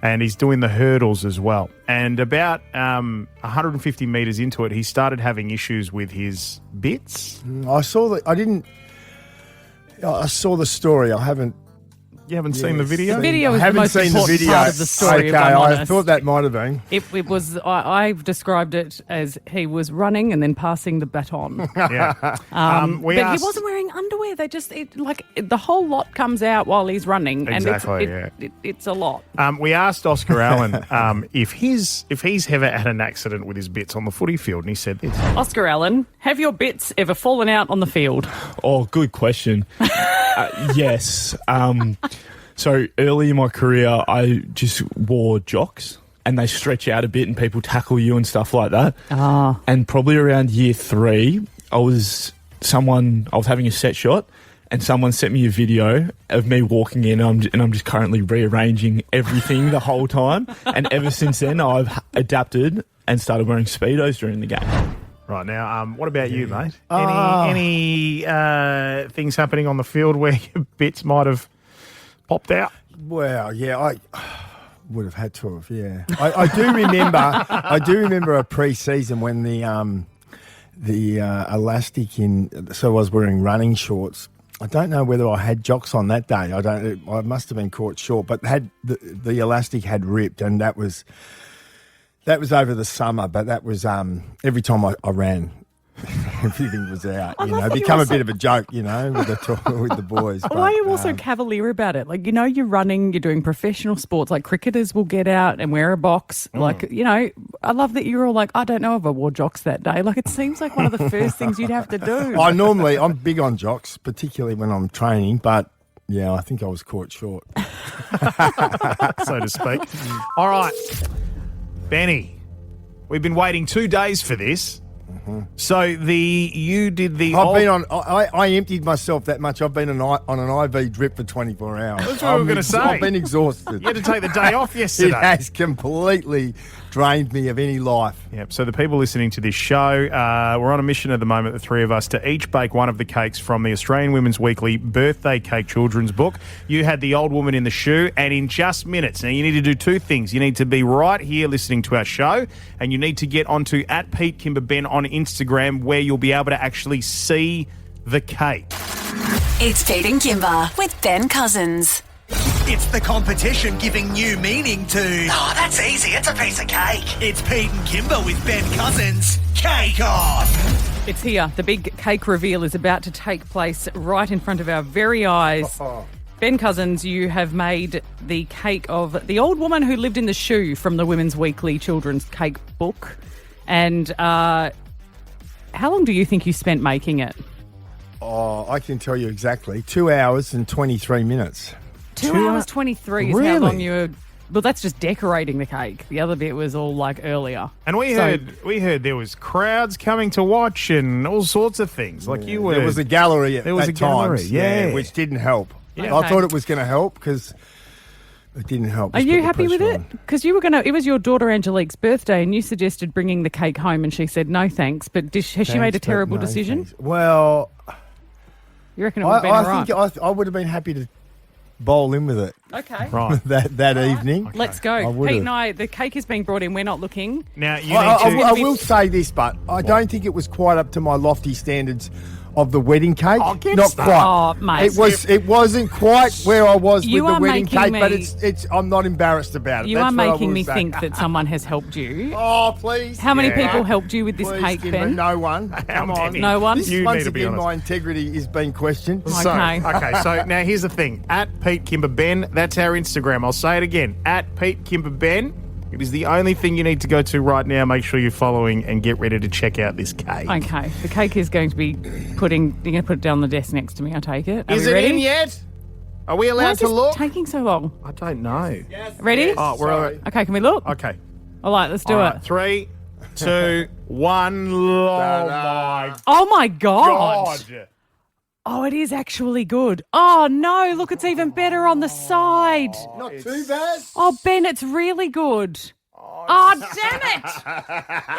and he's doing the hurdles as well. And about 150 metres into it, he started having issues with his bits. I saw the story. I haven't You haven't seen the video? The video I is the haven't most seen the important video. part of the story, if Okay, I'm I honest. thought that might have been. It was. I've described it as he was running and then passing the baton. Yeah. But he wasn't wearing underwear. They just the whole lot comes out while he's running, Exactly, and it's a lot. We asked Oscar Allen if he's ever had an accident with his bits on the footy field, and he said this. Oscar Allen, have your bits ever fallen out on the field? Oh, good question. Yes. So early in my career, I just wore jocks and they stretch out a bit and people tackle you and stuff like that. Ah. And probably around year 3, I was having a set shot and someone sent me a video of me walking in and I'm just currently rearranging everything the whole time. And ever since then, I've adapted and started wearing Speedos during the game. Right, now, what about you, mate? Any things happening on the field where your bits might have popped out? Well, yeah, I would have had to have. Yeah, I do remember. I do remember a pre-season when the elastic in. So I was wearing running shorts. I don't know whether I had jocks on that day. I must have been caught short, but had the elastic had ripped, and that was over the summer. But that was every time I ran. Everything was out, become a bit of a joke, with the boys. Why are you also cavalier about it? Like, you're running, you're doing professional sports, like cricketers will get out and wear a box. Like, I love that you're all like, I don't know if I wore jocks that day. Like, it seems like one of the first things you'd have to do. I'm big on jocks, particularly when I'm training, but yeah, I think I was caught short. So to speak. All right, Benny, we've been waiting 2 days for this. So I emptied myself that much. I've been on an IV drip for 24 hours. That's what we were going to say. I've been exhausted. You had to take the day off yesterday. It has completely drained me of any life. Yep. So the people listening to this show, we're on a mission at the moment, the three of us, to each bake one of the cakes from the Australian Women's Weekly Birthday Cake Children's Book. You had the old woman in the shoe, and in just minutes. Now, you need to do 2 things. You need to be right here listening to our show, and you need to get onto @PeteKymbaBen on Instagram, where you'll be able to actually see the cake. It's Pete and Kymba with Ben Cousins. It's the competition giving new meaning to... Oh, that's easy. It's a piece of cake. It's Pete and Kymba with Ben Cousins. Cake off! It's here. The big cake reveal is about to take place right in front of our very eyes. Ben Cousins, you have made the cake of the old woman who lived in the shoe from the Women's Weekly Children's Cake Book. And how long do you think you spent making it? Oh, I can tell you exactly. 2 hours and 23 minutes. 2 hours 23 is how long you were... Well, that's just decorating the cake. The other bit was all like earlier. And we heard there was crowds coming to watch and all sorts of things. Like you were... There was a gallery at times, yeah. which didn't help. Yeah. I thought it was going to help because it didn't help. Are you happy with it? Because you were it was your daughter Angelique's birthday and you suggested bringing the cake home and she said no thanks. But has she made a terrible decision? Thanks. Well... You reckon it would have been all right? I think I would have been happy to bowl in with it. Okay. Right. that evening. Okay. Let's go. Pete and I, the cake is being brought in. We're not looking. Now, I will say this, but I don't think it was quite up to my lofty standards of the wedding cake. Not quite. Oh, mate. It wasn't quite where I was with the wedding cake, me, but it's I'm not embarrassed about it. You are making me think that someone has helped you. Oh, please. How many people helped you with this cake, Ben? No one. Come on. No one? Once again, my integrity is being questioned. Okay. So now here's the thing. @PeteKymbaBen, that's our Instagram. I'll say it again. @PeteKymbaBen. It is the only thing you need to go to right now. Make sure you're following and get ready to check out this cake. Okay. The cake is going to be you're going to put it down on the desk next to me, I take it. Is it in yet? Are we allowed to look? Why is it taking so long? I don't know. Yes. Ready? Yes. Oh, we're all right. Okay, can we look? Okay. All right, let's do it. 3, 2, 1. Oh, my God. Oh, it is actually good. Oh, no, look, it's even better on the side. Not too bad. Oh, Ben, it's really good. Oh, damn it.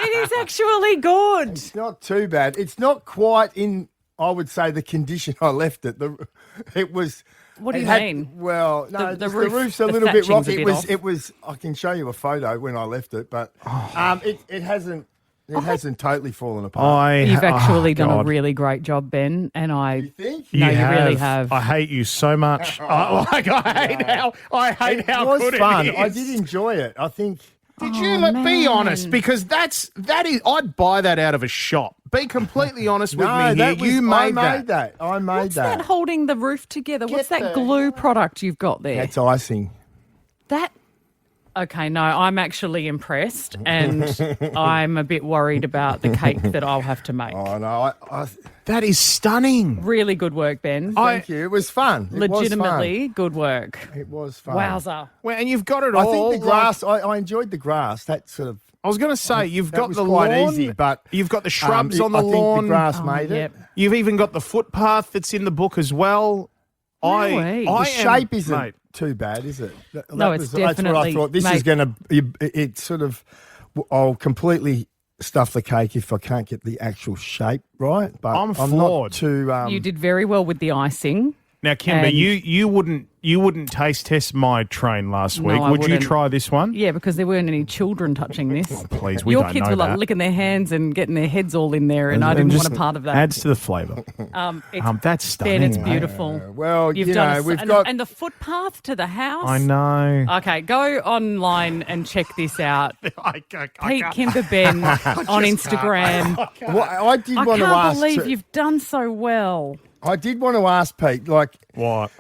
It is actually good. It's not too bad. It's not quite in, I would say, the condition I left it. It was... What do you mean? Well, no, the roof's a little bit rocky. It was. I can show you a photo when I left it, but it hasn't. It hasn't totally fallen apart. You've actually done a really great job, Ben, and I think? No, you really have. I hate you so much. I hate how It was good fun. it is. I did enjoy it. I think. Did you? Be honest, because that is. I'd buy that out of a shop. Be completely honest with me here. You made that. I made What's that holding the roof together? What's that glue product you've got there? That's icing. Okay, no, I'm actually impressed, and I'm a bit worried about the cake that I'll have to make. Oh, no. That is stunning. Really good work, Ben. Thank you. It was fun. Legitimately good work. It was fun. Wowza. Well, and you've got it I all. think the grass, I enjoyed the grass. That sort of. I was going to say, you've that got was the quite lawn. easy, but you've got the shrubs on the I think lawn. the grass made it. You've even got the footpath that's in the book as well. The shape isn't too bad, is it? It's definitely. That's what I thought. This is going to. It sort of. I'll completely stuff the cake if I can't get the actual shape right. But I'm not floored. too. You did very well with the icing. Now, Kymba, you wouldn't taste test my train last week. I Would you wouldn't. try this one? Yeah, because there weren't any children touching this. Please, we Your don't kids know were like that. licking their hands and getting their heads all in there, and I didn't want a part of that. Adds to the flavour. That's stunning. Ben, it's mate. beautiful. Well, You've you done know, a- we've and, got. and the footpath to the house. I know. Okay, go online and check this out. Pete Kymba Ben on Instagram. Well, I did I want to can't ask. believe you've done so well. I did want to ask Pete, like, what?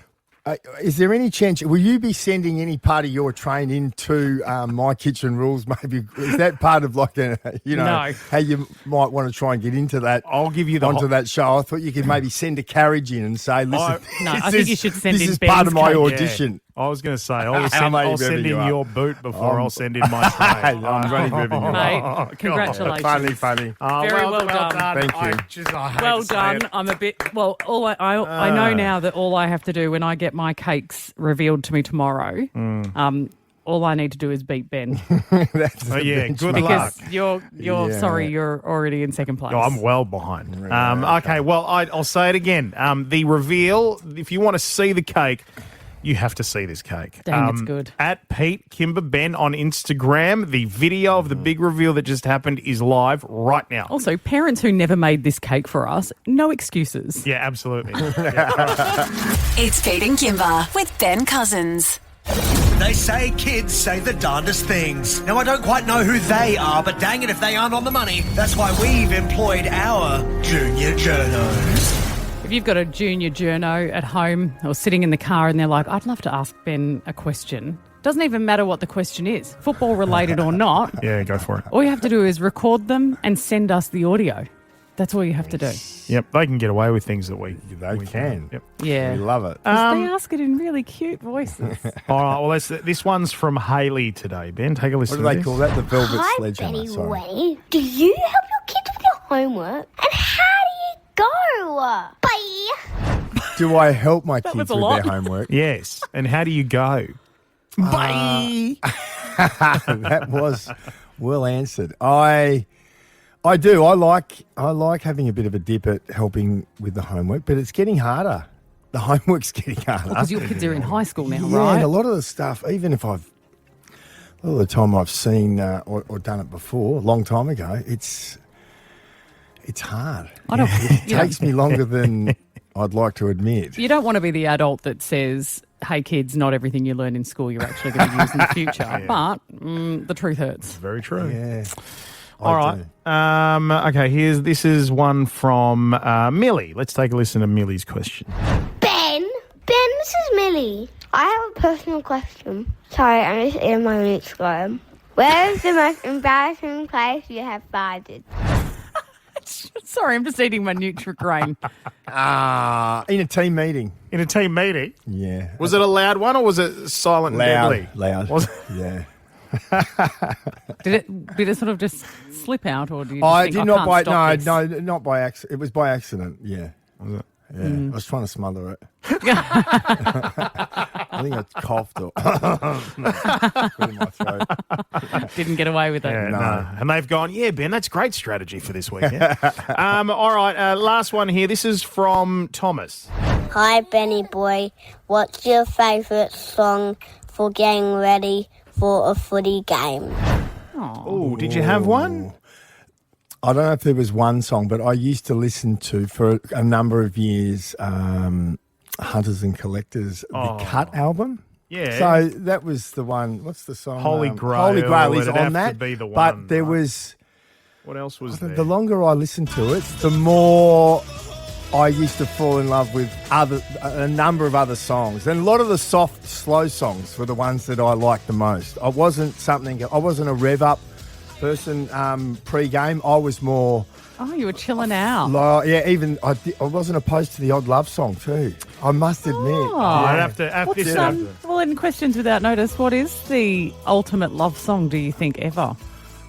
Is there any chance? Will you be sending any part of your train into My Kitchen Rules? Maybe is that part of like a No. how you might want to try and get into that? I'll give you onto that show. I thought you could maybe send a carriage in and say, "Listen, I think you should send this in is part of Ben's my cake. audition." I was going to say, How I'll send in your boot before I'll send in my train. I'm ready ribbing you. Mate, congratulations. Funny. Very well done. Thank you. Well done. I'm a bit. Well, I know now that all I have to do when I get my cakes revealed to me tomorrow, all I need to do is beat Ben. Good luck. Because you're sorry, you're already in second place. Oh, I'm well behind. Okay, well, I'll say it again. The reveal, if you want to see the cake, you have to see this cake. Dang, it's good. At Pete Kymba Ben on Instagram, the video of the big reveal that just happened is live right now. Also, parents who never made this cake for us, no excuses. Yeah, absolutely. It's Pete and Kymba with Ben Cousins. They say kids say the darndest things. Now, I don't quite know who they are, but dang it if they aren't on the money. That's why we've employed our Junior Journos. If you've got a junior journo at home or sitting in the car and they're like, I'd love to ask Ben a question. Doesn't even matter what the question is, football related or not. Yeah, go for it. All you have to do is record them and send us the audio. That's all you have to do. Yep, they can get away with things that we can. Yep. Yeah. We love it. They ask it in really cute voices. All right, well, this one's from Haley today. Ben, take a listen What do to they this. call that? The Velvet Hi, Sledgehammer. Benny Sorry. Wenny. Do you help your kids with your homework? And how do you go? Bye. Do I help my kids was with a lot. their homework? Yes, and how do you go? Bye. That was well answered. I do. I like having a bit of a dip at helping with the homework, but it's getting harder. The homework's getting harder. Because your kids are in high school now, Yeah, right? and a lot of the stuff, even if a lot of the time I've seen or done it before, a long time ago, it's hard. It takes me longer than I'd like to admit. You don't want to be the adult that says, hey, kids, not everything you learn in school you're actually going to use in the future. But the truth hurts. Very true. Yeah. All right. Okay, this is one from Millie. Let's take a listen to Millie's question. Ben, this is Millie. I have a personal question. Sorry, I'm just eating my meat squirm. Where is the most embarrassing place you have farted? Sorry, I'm just eating my Nutri-Grain. In a team meeting. In a team meeting? Yeah. Was it a loud one or was it silent and deadly? Loud. Was it? Yeah. Did it sort of just slip out, or do you? I Just did think, not by can't stop this? not by accident. It was by accident. Yeah. Was it? Yeah. I was trying to smother it. I think I coughed or put it in my throat. Didn't get away with it. Yeah, no. And they've gone, yeah, Ben, that's great strategy for this weekend. All right, last one here. This is from Thomas. Hi, Benny boy. What's your favourite song for getting ready for a footy game? Oh, did you have one? I don't know if there was one song, but I used to listen to, for a number of years, Hunters and Collectors, the Cut album. Yeah. So that was the one. What's the song? Holy Grail. Holy Grail is It'd on have that. to be the one, but there right? was... What else was there? The longer I listened to it, the more I used to fall in love with a number of other songs. And a lot of the soft, slow songs were the ones that I liked the most. I wasn't a rev-up person pre-game. I was more... Oh, you were chilling out. I wasn't opposed to the odd love song too. I must admit. Oh. I'd have to. Well, in Questions Without Notice, what is the ultimate love song, do you think, ever?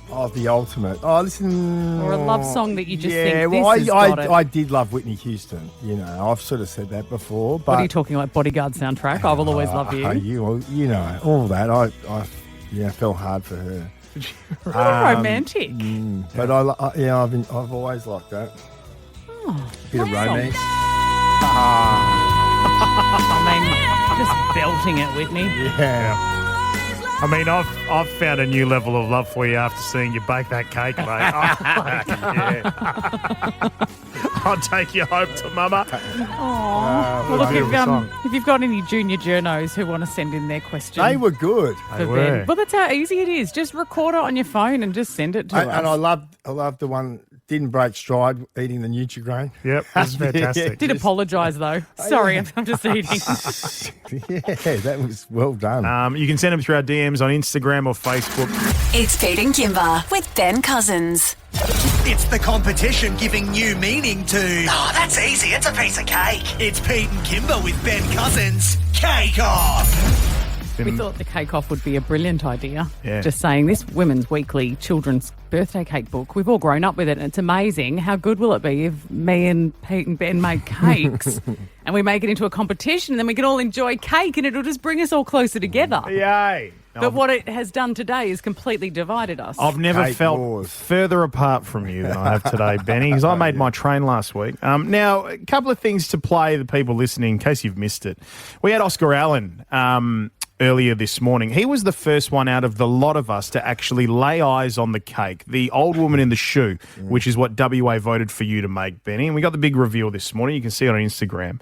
Oh, the ultimate. Oh, listen. Or a love song that you just think, I did love Whitney Houston. You know, I've sort of said that before. But what are you talking about? Bodyguard soundtrack? I Will Always Love You. You know, all that. I fell hard for her. Romantic. But I've always liked that. Oh, bit of romance. I mean, just belting it, Whitney. Yeah. I mean, I've found a new level of love for you after seeing you bake that cake, mate. I'll take you home to Mama. Well, look, if you've got any junior journos who want to send in their question, They were good. for Ben, well, that's how easy it is. Just record it on your phone and just send it to us. And I loved the one, didn't break stride eating the Nutri-Grain. Yep, that's fantastic. Did apologise though. Sorry, I'm just eating. Yeah, that was well done. You can send them through our DMs on Instagram or Facebook. It's Pete and Kymba with Ben Cousins. It's the competition giving new meaning to... Oh, that's easy. It's a piece of cake. It's Pete and Kymba with Ben Cousins. Cake Off! We thought the cake off would be a brilliant idea. Yeah. Just saying, this Women's Weekly children's birthday cake book, we've all grown up with it, and it's amazing. How good will it be if me and Pete and Ben make cakes and we make it into a competition, and then we can all enjoy cake and it'll just bring us all closer together. Yay! But what it has done today is completely divided us. I've never felt further apart from you than I have today, Benny, because I made my train last week. Now, a couple of things to play the people listening, in case you've missed it. We had Oscar Allen earlier this morning. He was the first one out of the lot of us to actually lay eyes on the cake, the old woman in the shoe, which is what WA voted for you to make, Benny. And we got the big reveal this morning. You can see it on Instagram.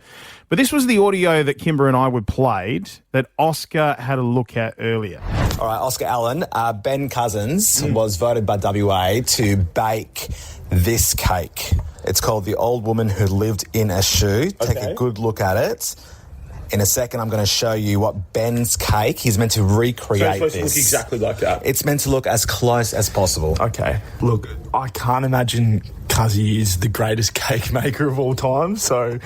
But this was the audio that Kymba and I would played that Oscar had a look at earlier. All right, Oscar Allen, Ben Cousins was voted by WA to bake this cake. It's called The Old Woman Who Lived in a Shoe. Take a good look at it. In a second, I'm going to show you what Ben's cake, he's meant to recreate So it's supposed to look exactly like that? It's meant to look as close as possible. Okay. Look, I can't imagine Cuzzy is the greatest cake maker of all time, so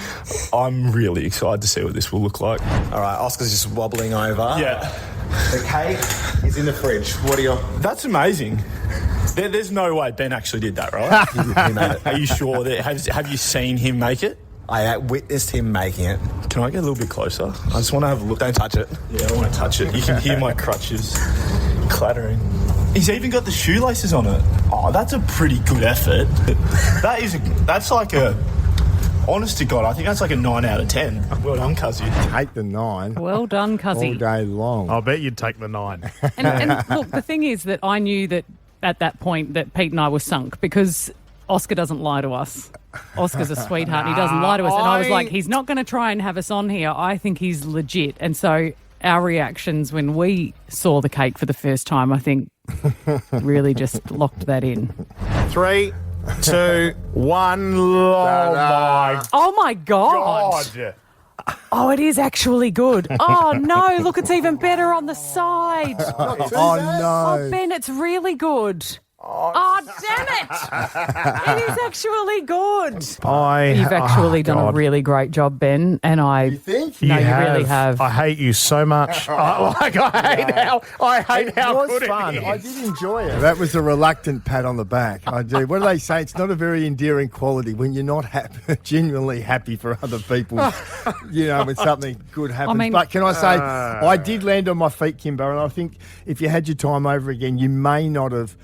I'm really excited to see what this will look like. All right, Oscar's just wobbling over. Yeah. The cake is in the fridge. What are your... That's amazing. There's no way Ben actually did that, right? He made it. Are you sure? Have you seen him make it? I witnessed him making it. Can I get a little bit closer? I just want to have a look. Don't touch it. Yeah, I want to touch it. You can hear my crutches clattering. He's even got the shoelaces on it. Oh, that's a pretty good effort. That's like a... Honest to God, I think that's like a 9 out of 10. Well done, Cuzzy. Take the 9. Well done, Cuzzy. All day long. I'll bet you'd take the 9. And look, the thing is that I knew that at that point that Pete and I were sunk because Oscar doesn't lie to us. Oscar's a sweetheart and he doesn't lie to us. And I was like, he's not going to try and have us on here. I think he's legit. And so our reactions when we saw the cake for the first time, I think, really just locked that in. 3, 2, 1. Oh, my God. Oh, it is actually good. Oh, no, look, it's even better on the side. Oh, no. Oh, Ben, it's really good. Oh, damn it. It is actually good. You've actually done a really great job, Ben. And You think? No, you really have. I hate you so much. I hate how It was good fun. it is. I did enjoy it. That was a reluctant pat on the back. I do. What do they say? It's not a very endearing quality when you're not genuinely happy for other people, when something good happens. But can I say, I did land on my feet, Kymba, and I think if you had your time over again, you may not have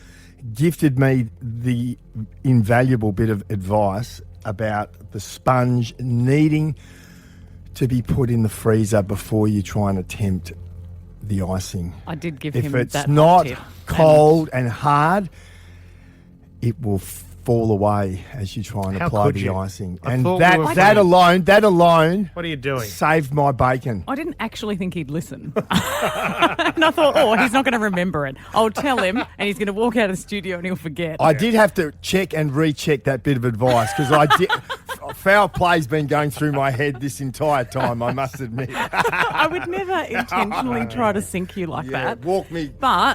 gifted me the invaluable bit of advice about the sponge needing to be put in the freezer before you try and attempt the icing. I did give if him it's that not tip. cold and hard, it will fall away as you try and How apply could the you? icing. I And thought that we were that alone What are you doing? saved my bacon. I didn't actually think he'd listen. And I thought, he's not going to remember it. I'll tell him and he's going to walk out of the studio and he'll forget. I did have to check and recheck that bit of advice because I did. Foul play's been going through my head this entire time, I must admit. I would never intentionally try to sink you like that. Walk me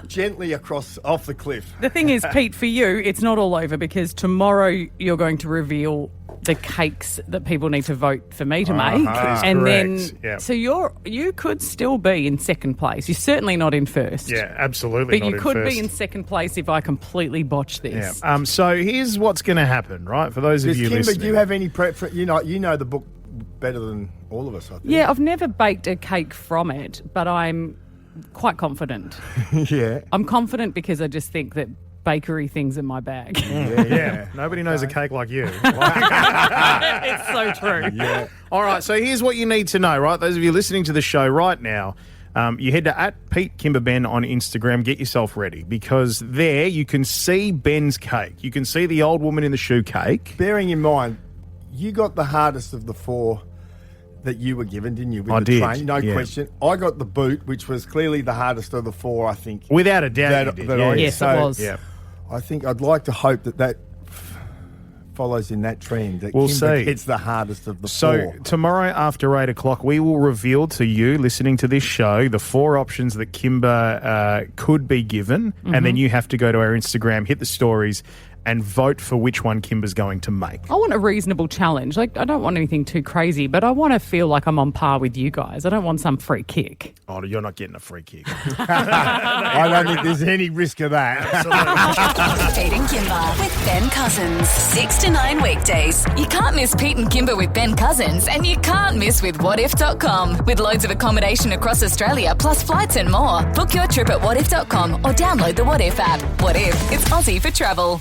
gently off the cliff. The thing is, Pete, for you, it's not all over because tomorrow you're going to reveal the cakes that people need to vote for me to make. That is and correct. then so you could still be in second place. You're certainly not in first. Yeah, absolutely. But not you in could first. be in second place if I completely botch this. Yeah. So here's what's going to happen, right? For those of you Kymba, listening. do you have any you know the book better than all of us, I think. Yeah, I've never baked a cake from it, but I'm quite confident. Yeah. Mm. I'm confident because I just think that bakery things in my bag. Yeah. Nobody knows a cake like you. It's so true. Yeah. All right, so here's what you need to know, right? Those of you listening to the show right now, you head to @PeteKymbaBen on Instagram. Get yourself ready because there you can see Ben's cake. You can see the old woman in the shoe cake. Bearing in mind, you got the hardest of the four that you were given, didn't you? With I the did, train, no yeah. question. I got the boot, which was clearly the hardest of the four, I think. Without a doubt you did, yeah. Yes, so it was. Yeah. I think I'd like to hope that follows in that trend. That We'll Kymba see. gets the hardest of the So four. tomorrow after 8 o'clock, we will reveal to you, listening to this show, the 4 options that Kymba could be given. And then you have to go to our Instagram, hit the stories, and vote for which one Kymba's going to make. I want a reasonable challenge. Like, I don't want anything too crazy, but I want to feel like I'm on par with you guys. I don't want some free kick. Oh, you're not getting a free kick. I don't think there's any risk of that. Pete and Kymba with Ben Cousins. 6 to 9 weekdays. You can't miss Pete and Kymba with Ben Cousins, and you can't miss with whatif.com. With loads of accommodation across Australia, plus flights and more. Book your trip at whatif.com or download the What If app. What If? It's Aussie for travel.